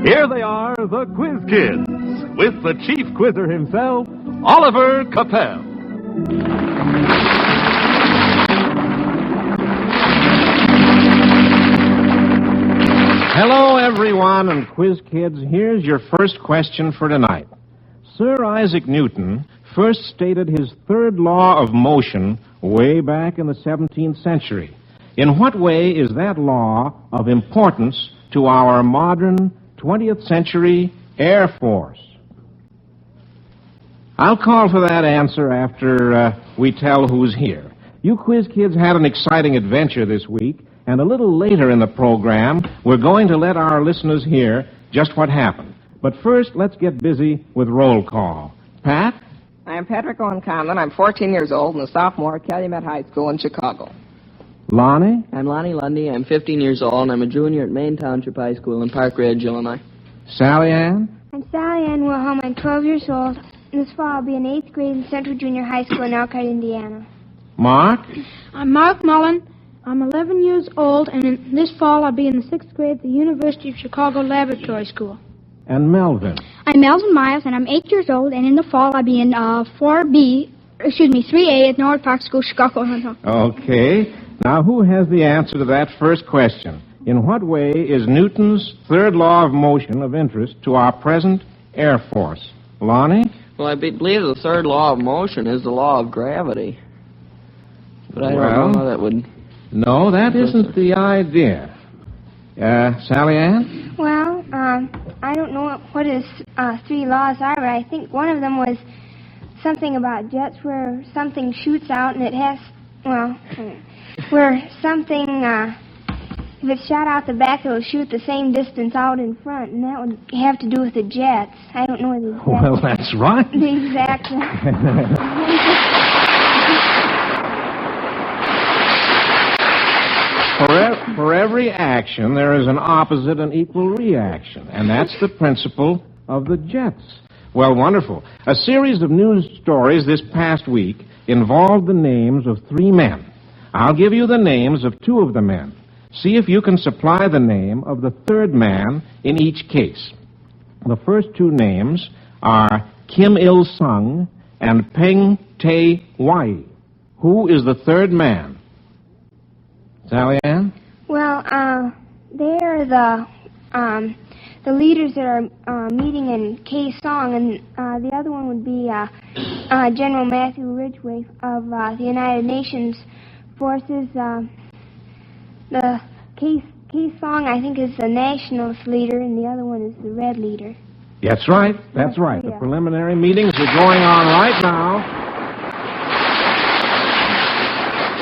Here they are, the Quiz Kids, with the chief quizzer himself, Oliver Capel. Hello, everyone, and Quiz Kids, here's your first question for tonight. Sir Isaac Newton first stated his third law of motion way back in the 17th century. In what way is that law of importance to our modern 20th century Air Force? I'll call for that answer after we tell who's here. You Quiz Kids had an exciting adventure this week, and a little later in the program, we're going to let our listeners hear just what happened. But first, let's get busy with roll call. Pat? I'm Patrick Owen Conlon. I'm 14 years old and a sophomore at Calumet High School in Chicago. Lonnie? I'm Lonnie Lundy. I'm 15 years old, and I'm a junior at Maine Township High School in Park Ridge, Illinois. Sally Ann? I'm Sally Ann Wilhelm. I'm 12 years old. This fall, I'll be in 8th grade in Central Junior High School in Elkhart, Indiana. Mark? I'm Mark Mullen. I'm 11 years old, and this fall I'll be in the 6th grade at the University of Chicago Laboratory School. And Melvin? I'm Melvin Miles, and I'm 8 years old, and in the fall I'll be in 3A at Norwood Park School, Chicago, Illinois. Okay. Now, who has the answer to that first question? In what way is Newton's third law of motion of interest to our present Air Force? Lonnie? Well, I believe the third law of motion is the law of gravity. But I don't know how that would... No, that isn't the idea. Sally Ann? Well, I don't know what his 3 laws are, but I think one of them was something about jets where something shoots out and it has, where something, if it's shot out the back, it'll shoot the same distance out in front, and that would have to do with the jets. I don't know the exact... Well, that's right. The exact... For every action, there is an opposite and equal reaction, and that's the principle of the jets. Well, wonderful. A series of news stories this past week involved the names of 3 men. I'll give you the names of 2 of the men. See if you can supply the name of the 3rd man in each case. The first 2 names are Kim Il-sung and Peng Tae-wai. Who is the 3rd man? Sally Ann? Well, they're the leaders that are meeting in Kaesong, and the other one would be General Matthew Ridgway of the United Nations forces. The Kaesong, I think, is the nationalist leader, and the other one is the red leader. That's right. That's right. The preliminary meetings are going on right now.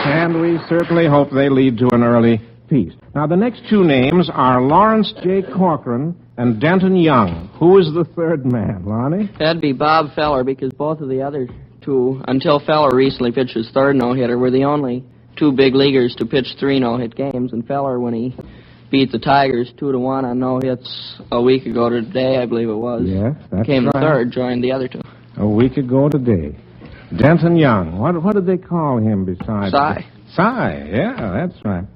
And we certainly hope they lead to an early peace. Now, the next 2 names are Lawrence J. Corcoran and Denton Young. Who is the 3rd man, Lonnie? That'd be Bob Feller, because both of the other 2, until Feller recently pitched his 3rd no-hitter, were the only 2 big leaguers to pitch 3 no-hit games. And Feller, when he beat the Tigers 2-1 on no-hits a week ago today, I believe it was. Yes, that's came right. the 3rd, joined the other 2. A week ago today. Denton Young. What did they call him besides? Cy, yeah, that's right.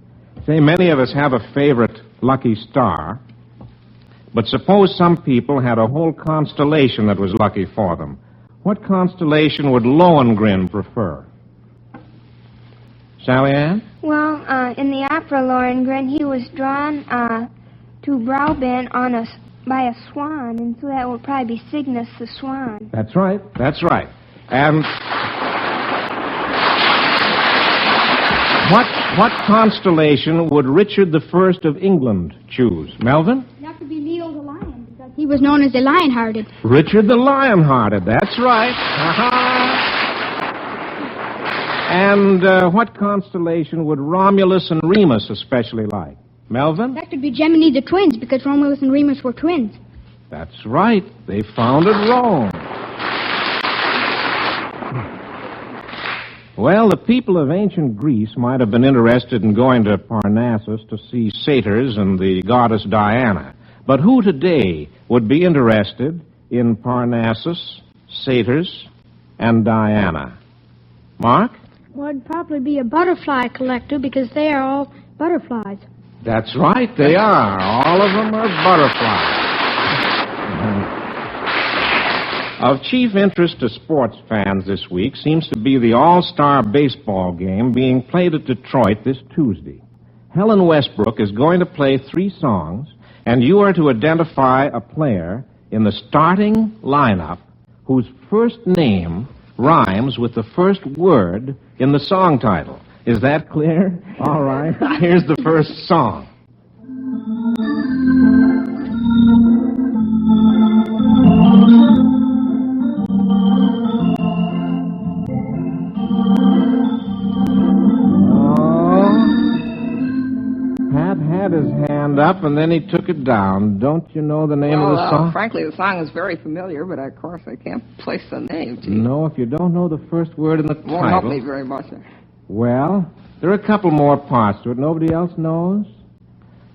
Say, many of us have a favorite lucky star, but suppose some people had a whole constellation that was lucky for them. What constellation would Lohengrin prefer? Sally Ann? Well, in the opera Lohengrin, he was drawn to Brauban by a swan, and so that would probably be Cygnus the swan. That's right. That's right. And what constellation would Richard I of England choose? Melvin? That would be Leo the Lion, because he was known as the Lion-Hearted. Richard the Lion-Hearted, that's right. And what constellation would Romulus and Remus especially like? Melvin? That would be Gemini the twins, because Romulus and Remus were twins. That's right. They founded Rome. Well, the people of ancient Greece might have been interested in going to Parnassus to see satyrs and the goddess Diana. But who today would be interested in Parnassus, satyrs, and Diana? Mark? Well, it'd probably be a butterfly collector, because they are all butterflies. That's right, they are. All of them are butterflies. Of chief interest to sports fans this week seems to be the All-Star Baseball game being played at Detroit this Tuesday. Helen Westbrook is going to play 3 songs, and you are to identify a player in the starting lineup whose first name rhymes with the first word in the song title. Is that clear? All right. Here's the first song. His hand up, and then he took it down. Don't you know the name of the song? Frankly, the song is very familiar, but of course I can't place the name. Gee. No, if you don't know the first word in the title. Won't help me very much. Well, there are a couple more parts to it. Nobody else knows?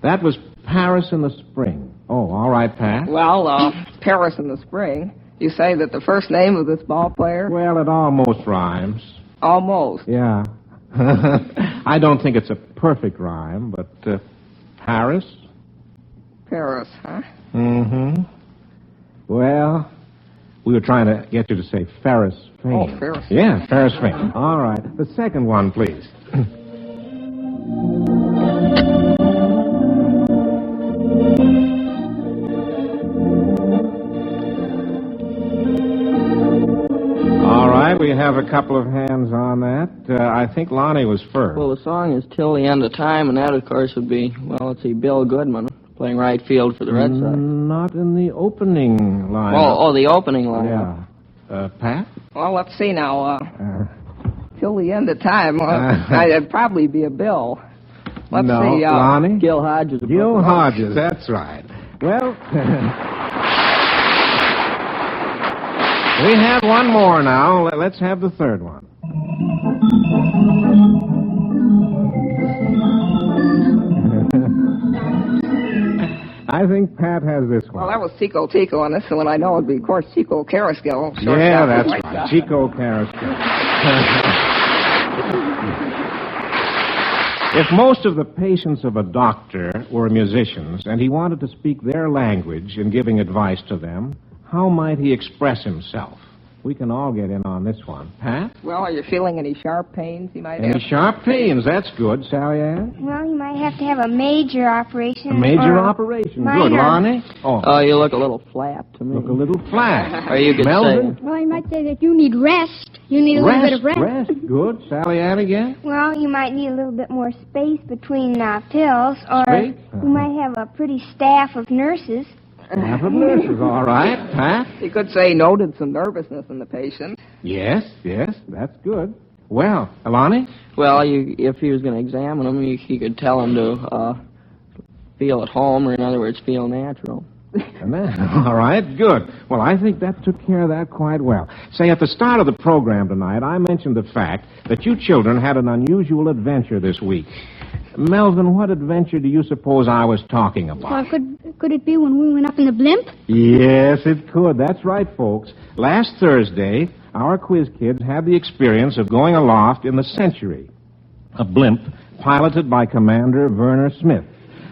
That was Paris in the Spring. Oh, all right, Pat. Well, Paris in the Spring. You say that the first name of this ball player? Well, it almost rhymes. Almost? Yeah. I don't think it's a perfect rhyme, but... Paris? Paris, huh? Mm-hmm. Well, we were trying to get you to say Ferris Fame. Oh, Ferris. Yeah, Ferris Fame. All right. The second one, please. All right, we have a couple of hands on that. I think Lonnie was first. Well, the song is Till the End of Time, and that, of course, would be, well, let's see, Bill Goodman playing right field for the Red Sox. Not in the opening line. Oh, the opening line. Yeah. Pat? Well, let's see now. Till the End of Time. It'd probably be a Bill. Let's see. Lonnie? Gil Hodges. Gil Hodges, that's right. Well... We have one more now. Let's have the third one. I think Pat has this one. Well, that was Tico Tico, and this one I know would be, of course, Chico Carrasquillo. Yeah, that's right. Chico Carrasquillo. If most of the patients of a doctor were musicians and he wanted to speak their language in giving advice to them, how might he express himself? We can all get in on this one. Pat? Well, are you feeling any sharp pains you might have? Any sharp pains? That's good. Sally Ann? Well, you might have to have a major operation. A major operation. Minor. Good. Lonnie? Oh, you look a little flat to me. Look a little flat. Or you could Melvin? say... Well, you might say that you need rest. You need a little bit of rest. Rest. Good. Sally Ann again? Well, you might need a little bit more space between pills, or Space? you might have a pretty staff of nurses. Staff of nurses, all right. Pat? You could say noted some nervousness in the patient. Yes, that's good. Well, Lonnie? Well, if he was going to examine him, he could tell him to feel at home, or in other words, feel natural. All right, good. Well, I think that took care of that quite well. Say, at the start of the program tonight, I mentioned the fact that you children had an unusual adventure this week. Melvin, what adventure do you suppose I was talking about? Well, could it be when we went up in the blimp? Yes, it could. That's right, folks. Last Thursday, our quiz kids had the experience of going aloft in the Century, a blimp piloted by Commander Werner Smith.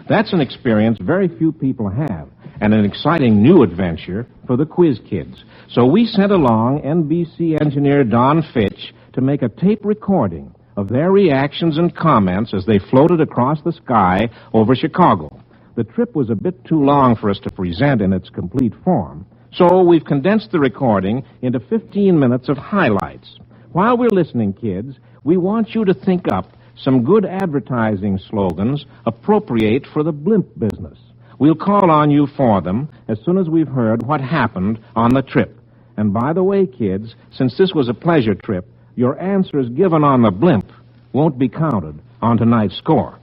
That's an experience very few people have, and an exciting new adventure for the quiz kids. So we sent along NBC engineer Don Fitch to make a tape recording of their reactions and comments as they floated across the sky over Chicago. The trip was a bit too long for us to present in its complete form, so we've condensed the recording into 15 minutes of highlights. While we're listening, kids, we want you to think up some good advertising slogans appropriate for the blimp business. We'll call on you for them as soon as we've heard what happened on the trip. And by the way, kids, since this was a pleasure trip, your answers given on the blimp won't be counted on tonight's score.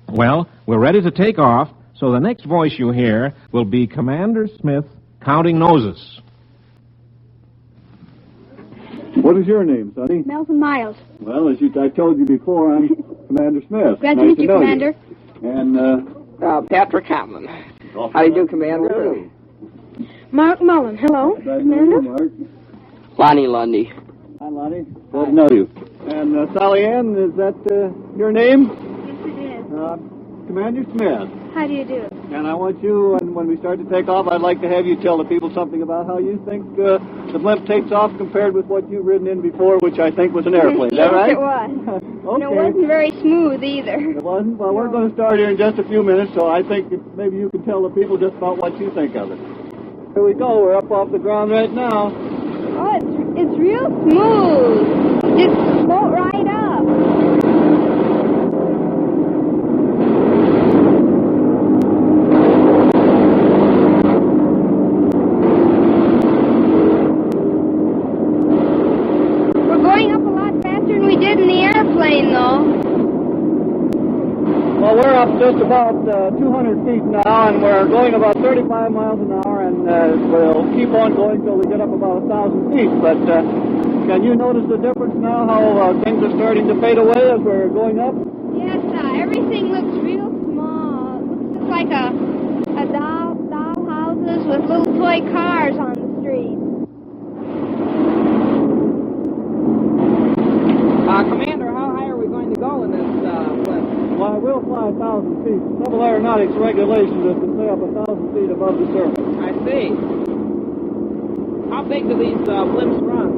Well, we're ready to take off, so the next voice you hear will be Commander Smith counting noses. What is your name, Sonny? Melvin Miles. Well, as I told you before, I'm Commander Smith. Glad to Nice meet you, know Commander. And, Patrick Hammond. How do you do, Commander? Mark Mullen. Hello, glad to meet you, Commander. Mark. Lonnie Lundy. Hi, Lonnie. Glad to know you. And, Sally Ann, is that your name? Yes, it is. Commander Smith. How do you do? And I want you, and when we start to take off, I'd like to have you tell the people something about how you think the blimp takes off compared with what you've ridden in before, which I think was an airplane. Is that right? Yes, it was. Okay. And it wasn't very smooth either. It wasn't? Well, we're going to start here in just a few minutes, so I think maybe you can tell the people just about what you think of it. Here we go. We're up off the ground right now. Oh, it's real smooth. Just float right up. We're going up a lot faster than we did in the airplane, though. Well, we're up just about 200 feet now, and we're going about 35 miles an hour, and we'll keep on going till we get up about 1,000 feet. But can you notice the difference now, how things are starting to fade away as we're going up? Yes, everything looks real small. It looks just like a doll houses with little toy cars on the street. Commander, how high are we going to go in this blimp? Well, we'll fly 1,000 feet. Civil aeronautics regulations is to stay up 1,000 feet above the surface. I see. How big do these blimps run?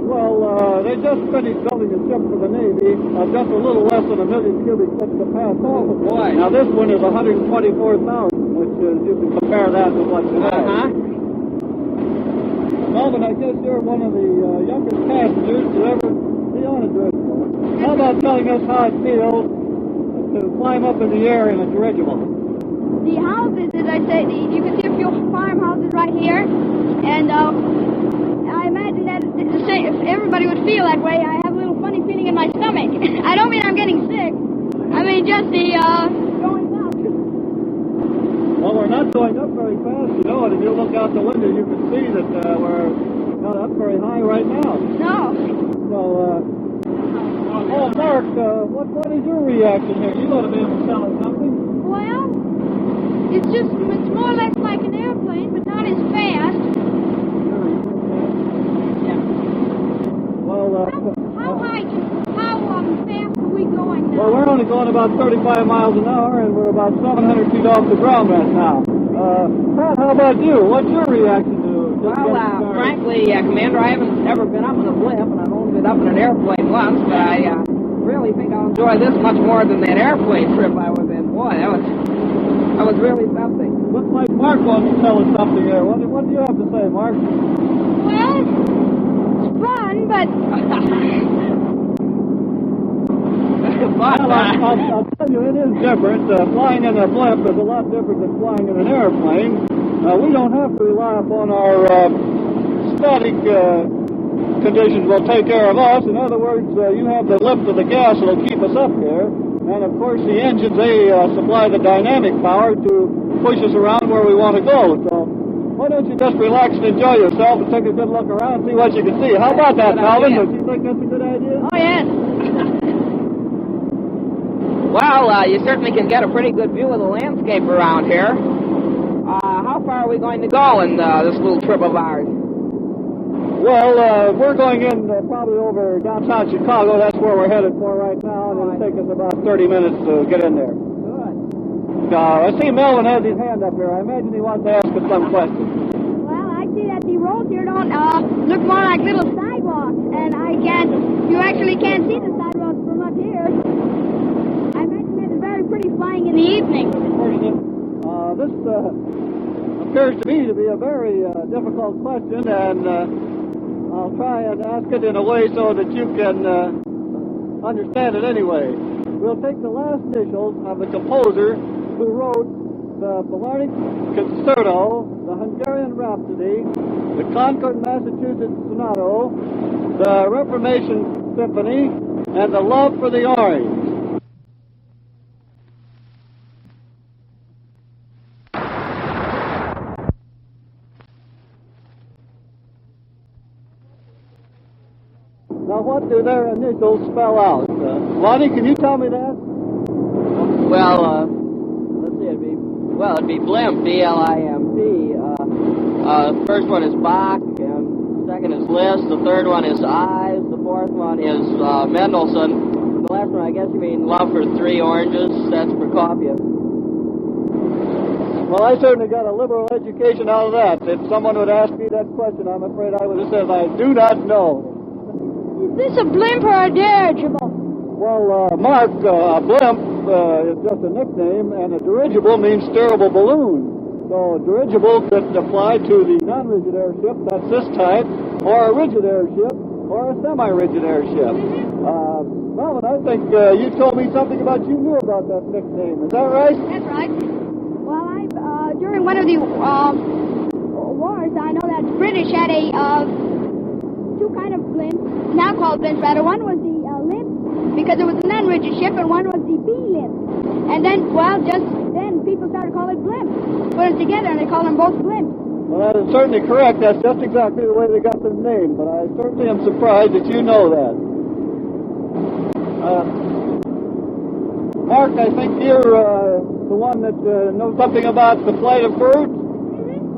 Well, they just finished building a ship for the Navy of just a little less than 1 million cubic foot capacity. Oh, boy. Now, this one is 124,000, which is, you can compare that to what's today. Uh-huh. Melvin, I guess you're one of the youngest passengers to ever be on a dirigible. How about telling us how it feels to climb up in the air in a dirigible? The houses, as I say, you can see a few farmhouses right here, and I imagine that if everybody would feel that way, I have a little funny feeling in my stomach. I don't mean I'm getting sick. I mean just the going up. Well, we're not going up very fast, you know, and if you look out the window, you can see that we're not up very high right now. No. So, Mark, what is your reaction here? You ought to be able to tell us something. Well, it's more or less like an airplane, but not as fast. Well, How fast are we going now? well, we're only going about 35 miles an hour, and we're about 700 feet off the ground right now. Pat, how about you? What's your reaction to just Well, getting started? frankly, Commander, I haven't ever been up in a blimp, and I've only been up in an airplane once, but I really think I'll enjoy this much more than that airplane trip I was in. Boy, that was really something. Looks like Mark wants to tell us something here. What do you have to say, Mark? Well, it's fun, but Well, I'll tell you, it is different. Flying in a blimp is a lot different than flying in an airplane. We don't have to rely upon our static conditions will take care of us. In other words, you have the lift of the gas that will keep us up here. And, of course, the engines, they supply the dynamic power to push us around where we want to go. So why don't you just relax and enjoy yourself and take a good look around and see what you can see. How about that, Calvin? Do you think that's a good idea? oh yes. Well, you certainly can get a pretty good view of the landscape around here. How far are we going to go in this little trip of ours? Well, we're going in probably over downtown Chicago. That's where we're headed for right now, and it'll take us about 30 minutes to get in there. Good. I see Melvin has his hand up here. I imagine he wants to ask us some questions. Well, I see that the roads here don't look more like little sidewalks, and you actually can't see the sidewalks from up here. I imagine that it's very pretty flying in the evening. This appears to me to be a very difficult question, and I'll try and ask it in a way so that you can understand it anyway. We'll take the last initials of the composer who wrote the Blarney Concerto, the Hungarian Rhapsody, the Concord, Massachusetts Sonato, the Reformation Symphony, and the Love for the Orange. Now, what do their initials spell out? Lonnie, can you tell me that? Well, let's see, it'd be blimp, B-L-I-M-P. First one is Bach, and second is Liszt, the third one is Ives, the fourth one is Mendelssohn. last one, I guess you mean love for 3 oranges, that's Prokofiev. Well, I certainly got a liberal education out of that. If someone would ask me that question, I'm afraid I would have said, I do not know. Is this a blimp or a dirigible? Well, Mark, a blimp is just a nickname, and a dirigible means steerable balloon. So a dirigible could apply to the non-rigid airship, that's this type, or a rigid airship, or a semi-rigid airship. Melvin, I think you told me something about you knew about that nickname. Is that right? That's right. Well, during one of the wars, I know that the British had two kind of blimps, now called blimps rather. One was the limp, because it was a non-rigid ship, and one was the B-limp. And then, just then, people started calling it blimps. Put them together, and they call them both blimps. Well, that is certainly correct. That's just exactly the way they got their name, but I certainly am surprised that you know that. Mark, I think you're the one that knows something about the flight of birds.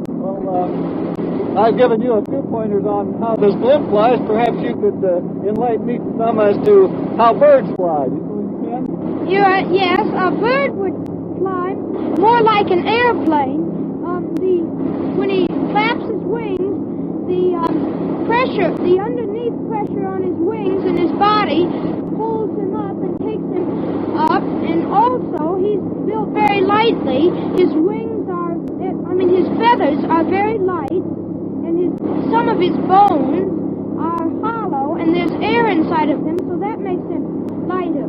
Well, I've given you a few pointers on how this blimp flies. Perhaps you could enlighten me some as to how birds fly. Yes, a bird would fly more like an airplane. When he flaps his wings, the underneath pressure on his wings and his body holds him up and takes him up. And also, he's built very lightly. His feathers are very light, and some of his bones are hollow, and there's air inside of them, so that makes him lighter.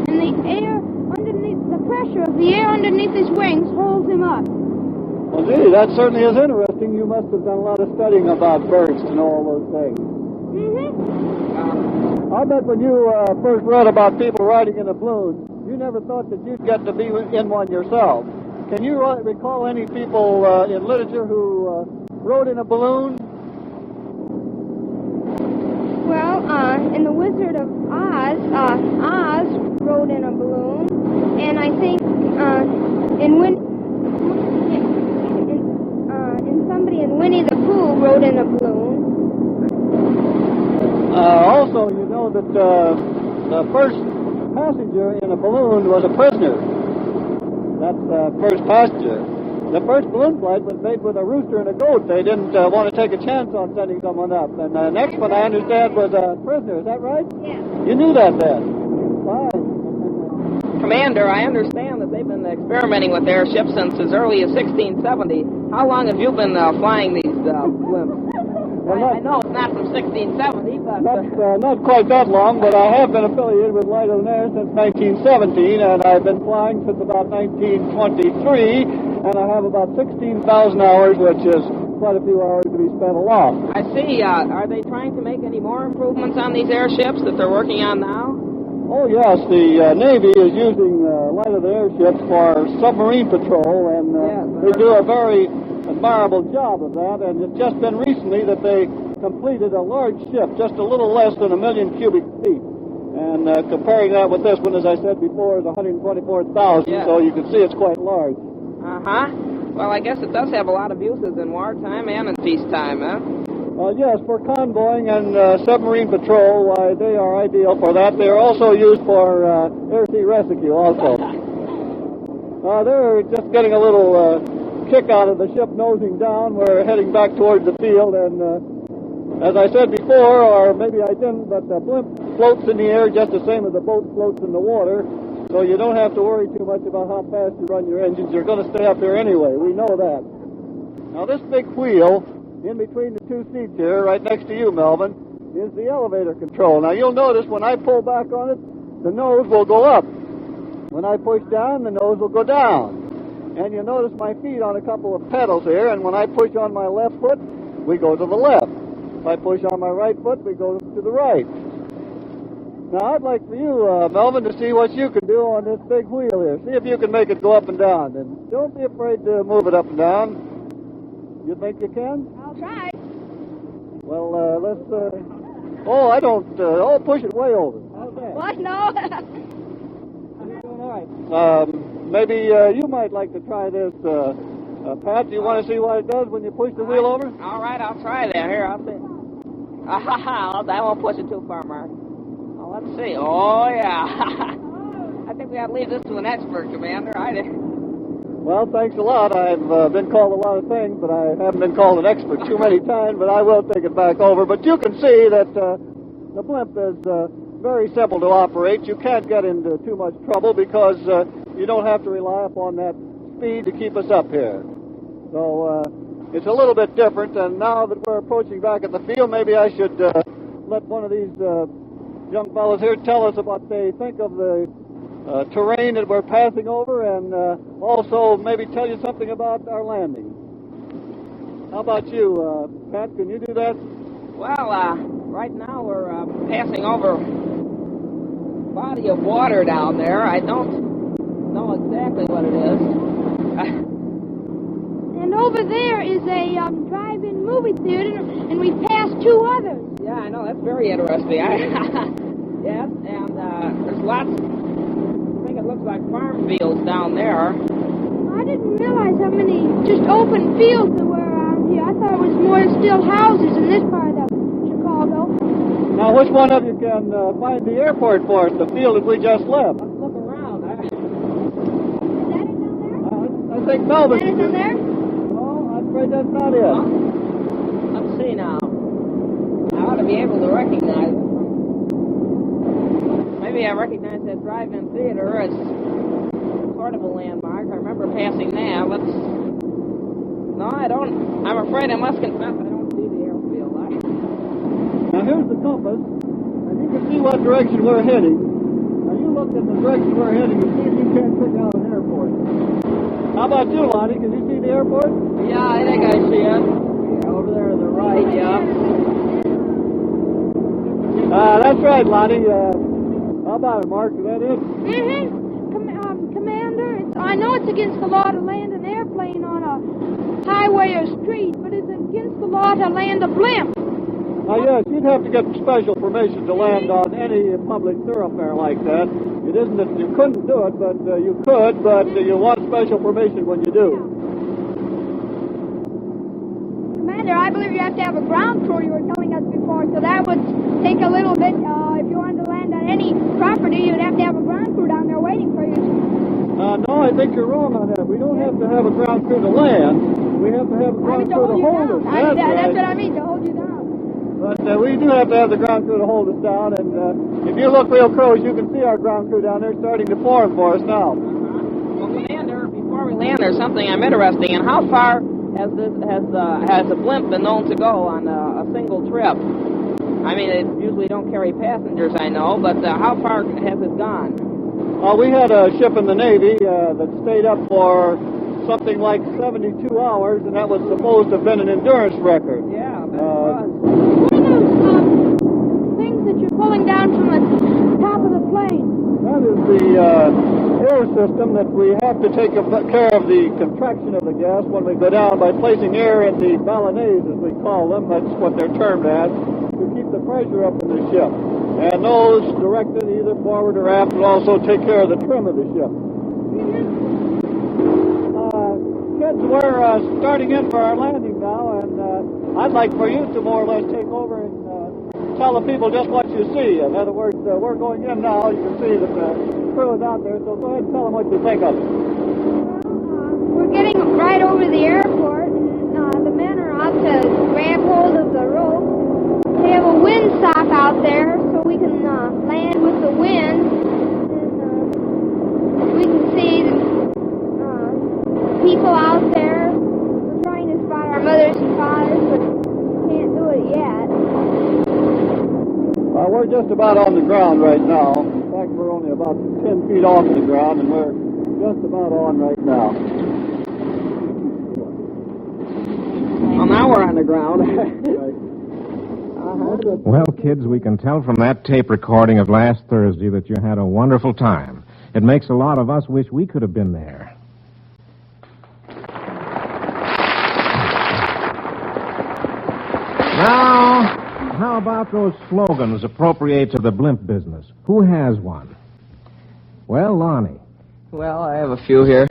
And the pressure of the air underneath his wings holds him up. Well, gee, that certainly is interesting. You must have done a lot of studying about birds to know all those things. Mm-hmm. I bet when you first read about people riding in a balloon, you never thought that you'd get to be in one yourself. Can you recall any people in literature who rode in a balloon? Well, in The Wizard of Oz, Oz rode in a balloon, and I think somebody in Winnie the Pooh rode in a balloon. Also, you know that the first passenger in a balloon was a prisoner. That's the first passenger. The first balloon flight was made with a rooster and a goat. They didn't want to take a chance on sending someone up. And the next one, I understand, was a prisoner. Is that right? Yes. You knew that then? Fine. Commander, I understand that they've been experimenting with airships since as early as 1670. How long have you been flying these blimps? I know it's not from 1670, but... Not quite that long, but I have been affiliated with Light of the Air since 1917, and I've been flying since about 1923, and I have about 16,000 hours, which is quite a few hours to be spent aloft. I see. Are they trying to make any more improvements on these airships that they're working on now? Oh, yes. The Navy is using Light of the Airships for submarine patrol, and they do a very admirable job of that, and it's just been recently that they completed a large ship, just a little less than 1 million cubic feet. And comparing that with this one, as I said before, is 124,000, so you can see it's quite large. Uh-huh. Well, I guess it does have a lot of uses in wartime and in peacetime, huh? Yes, for convoying and submarine patrol, why, they are ideal for that. They are also used for air-sea rescue also. They're just getting a little kick out of the ship nosing down. We're heading back towards the field, and as I said before, or maybe I didn't, but the blimp floats in the air just the same as the boat floats in the water, so you don't have to worry too much about how fast you run your engines. You're going to stay up here anyway. We know that. Now, this big wheel in between the two seats here, right next to you, Melvin, is the elevator control. Now, you'll notice when I pull back on it, the nose will go up. When I push down, the nose will go down. And you'll notice my feet on a couple of pedals here, and when I push on my left foot, we go to the left. If I push on my right foot, we go to the right. Now, I'd like for you, Melvin, to see what you can do on this big wheel here. See if you can make it go up and down. And don't be afraid to move it up and down. You think you can? I'll try. Well, let's... push it way over. How's that? What? No. You're doing all right. Maybe you might like to try this. Pat, do you want to see what it does when you push the wheel over? All right, I'll try that. Here, I'll see. I won't push it too far, Mark. I'll Let's see. Oh, yeah. I think we ought to leave this to an expert, Commander. Well, thanks a lot. I've been called a lot of things, but I haven't been called an expert too many times, but I will take it back over. But you can see that the blimp is very simple to operate. You can't get into too much trouble because you don't have to rely upon that speed to keep us up here. So it's a little bit different, and now that we're approaching back at the field, maybe I should let one of these young fellows here tell us what they think of the terrain that we're passing over, and also maybe tell you something about our landing. How about you, Pat? Can you do that? Well, right now we're passing over a body of water down there. I don't know exactly what it is. And over there is a drive-in movie theater, and we passed 2 others. Yeah, I know. That's very interesting. Yes, and there's lots. I think it looks like farm fields down there. I didn't realize how many just open fields there were around here. I thought it was more still houses in this part of Chicago. Now, which one of you can find the airport for us, the field that we just left? Let's look around. Is that it down there? I think Melvin. Is that it down there? No, I'm afraid that's not it. Let's see now. I ought to be able to recognize it. Maybe I recognize that drive-in theater as sort of a landmark. I remember passing that. No, I don't. I'm afraid I must confess I don't see the airfield. Now, here's the compass, and you can see what direction we're heading. Now, you look at the direction we're heading and see if you can't pick out an airport. How about you, Lonnie? Can you see the airport? Yeah, I think I see it. Yeah, over there to the right, yeah. That's right, Lonnie. How about it, Mark? Is that it? Mm-hmm. Commander, I know it's against the law to land an airplane on a highway or street, but it's against the law to land a blimp. Yes, you'd have to get special permission to land on any public thoroughfare like that. It isn't that you couldn't do it, but you could, but you want special permission when you do. Commander, I believe you have to have a ground crew, you were telling us before, so that would take a little bit. If you wanted to land on any property, you'd have to have a ground crew down there waiting for you. No, I think you're wrong on that. We don't have to have a ground crew to land. We have to have a ground crew to hold us. That's what I mean, to hold you down. But we do have to have the ground crew to hold us down, and if you look real close, you can see our ground crew down there starting to form for us now. Well, Commander, before we land, there's something I'm interested in. How far has a blimp been known to go on a single trip? I mean, they usually don't carry passengers, I know, but how far has it gone? We had a ship in the Navy that stayed up for something like 72 hours, and that was supposed to have been an endurance record. Yeah, that was. What are those things that you're pulling down from the top of the plane? That is the air system that we have to take care of the contraction of the gas when we go down by placing air in the ballonets, as we call them. That's what they're termed as, to keep the pressure up in the ship. And those directed either forward or aft will also take care of the trim of the ship. Kids, we're starting in for our landing now, and I'd like for you to more or less take over and tell the people just what you see. In other words, we're going in now. You can see that the crew is out there, so go ahead and tell them what you think of it. We're getting right over the airport, and the men are out to grab hold of the rope. They have a windsock out there, so we can land with the wind. And we can see people out there. We're trying to spot our mothers and fathers, but can't do it yet. We're just about on the ground right now. In fact, we're only about 10 feet off the ground, and we're just about on right now. Well, now we're on the ground. Well, kids, we can tell from that tape recording of last Thursday that you had a wonderful time. It makes a lot of us wish we could have been there. Now, how about those slogans appropriate to the blimp business? Who has one? Well, Lonnie. Well, I have a few here.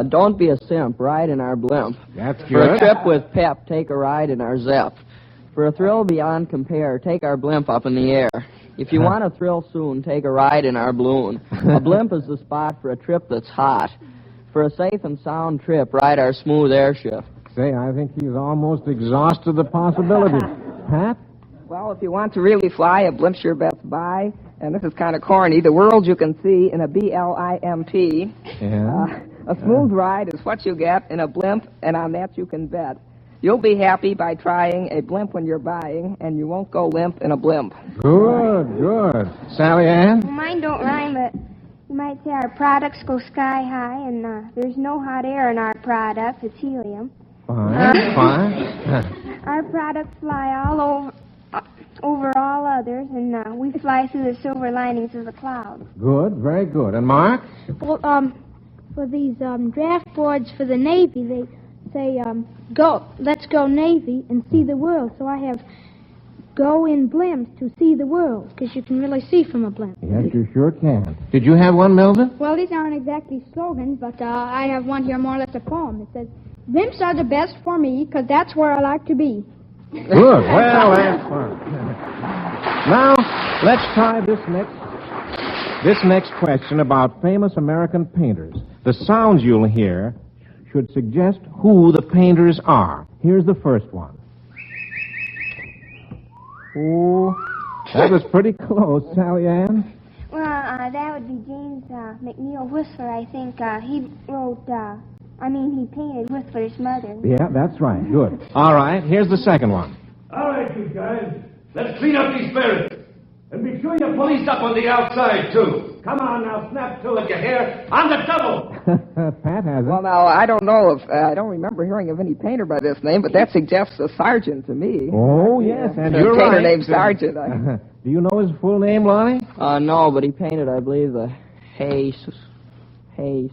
Don't be a simp. Ride in our blimp. That's good. For a trip with Pep, take a ride in our Zep. For a thrill beyond compare, take our blimp up in the air. If you want a thrill soon, take a ride in our balloon. A blimp is the spot for a trip that's hot. For a safe and sound trip, ride our smooth airship. Say, I think he's almost exhausted the possibilities. Pat? Well, if you want to really fly, a blimp's your best buy. And this is kind of corny. The world you can see in a BLIMP. Yeah. A smooth ride is what you get in a blimp, and on that you can bet. You'll be happy by trying a blimp when you're buying, and you won't go limp in a blimp. Good. Sally Ann? Well, mine don't rhyme, but you might say our products go sky high, and there's no hot air in our product. It's helium. Fine. Our products fly all over all others, and we fly through the silver linings of the clouds. Good, very good. And Mark? Well, for these draft boards for the Navy, they say, let's go Navy and see the world. So I have go in blimps to see the world, because you can really see from a blimp. Yes, you sure can. Did you have one, Milda? Well, these aren't exactly slogans, but I have one here, more or less a poem. It says, blimps are the best for me, because that's where I like to be. Good. Well, that's fun. Now, let's try this next question about famous American painters. The sounds you'll hear should suggest who the painters are. Here's the first one. Oh, that was pretty close, Sally Ann. Well, that would be James McNeill Whistler, I think. He wrote, he painted Whistler's mother. Yeah, that's right. Good. All right, here's the second one. All right, you guys. Let's clean up these spirits. And be sure you police up on the outside, too. Come on now, snap to it, you hear? On the double! Pat has it. Well, now, I don't know if... I don't remember hearing of any painter by this name, but that suggests a sergeant to me. Oh, yes, and you're right. A painter right. named Sergeant. Do you know his full name, Lonnie? No, but he painted, I believe, the Hay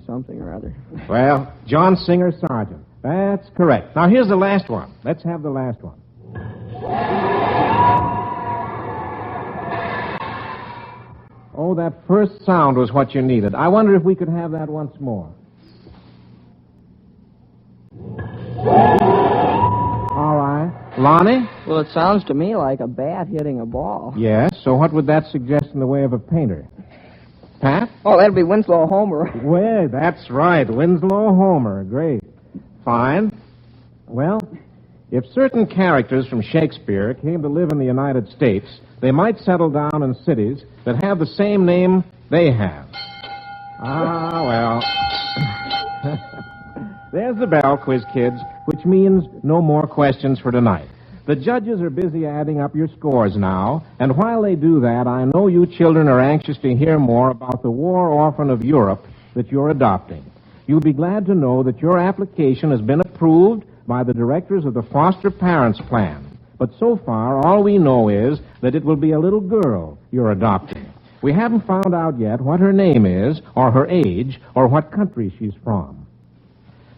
something or other. Well, John Singer Sargent. That's correct. Now, here's the last one. Let's have the last one. Oh, that first sound was what you needed. I wonder if we could have that once more. All right. Lonnie? Well, it sounds to me like a bat hitting a ball. Yes, so what would that suggest in the way of a painter? Pat? Oh, that'll be Winslow Homer. Well, that's right. Winslow Homer. Great. Fine. Well, if certain characters from Shakespeare came to live in the United States, they might settle down in cities that have the same name they have. Well. There's the bell, Quiz Kids, which means no more questions for tonight. The judges are busy adding up your scores now, and while they do that, I know you children are anxious to hear more about the war orphan of Europe that you're adopting. You'll be glad to know that your application has been approved by the directors of the Foster Parents Plan. But so far, all we know is that it will be a little girl you're adopting. We haven't found out yet what her name is, or her age, or what country she's from.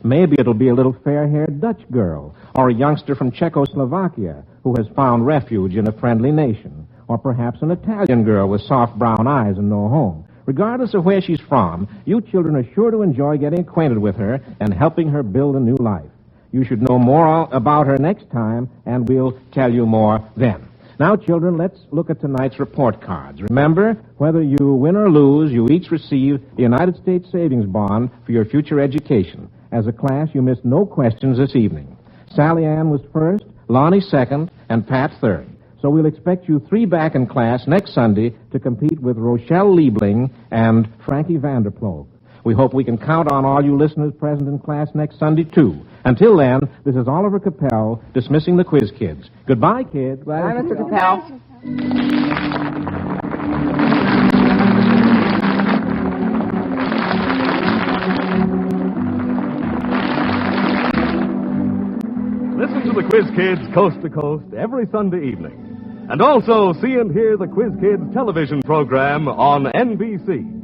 Maybe it'll be a little fair-haired Dutch girl, or a youngster from Czechoslovakia who has found refuge in a friendly nation, or perhaps an Italian girl with soft brown eyes and no home. Regardless of where she's from, you children are sure to enjoy getting acquainted with her and helping her build a new life. You should know more about her next time, and we'll tell you more then. Now, children, let's look at tonight's report cards. Remember, whether you win or lose, you each receive the United States Savings Bond for your future education. As a class, you missed no questions this evening. Sally Ann was first, Lonnie second, and Pat third. So we'll expect you three back in class next Sunday to compete with Rochelle Liebling and Frankie Vanderploeg. We hope we can count on all you listeners present in class next Sunday, too. Until then, this is Oliver Capel dismissing the Quiz Kids. Goodbye, kids. Bye, Mr. Capel. Listen to the Quiz Kids coast to coast every Sunday evening. And also see and hear the Quiz Kids television program on NBC.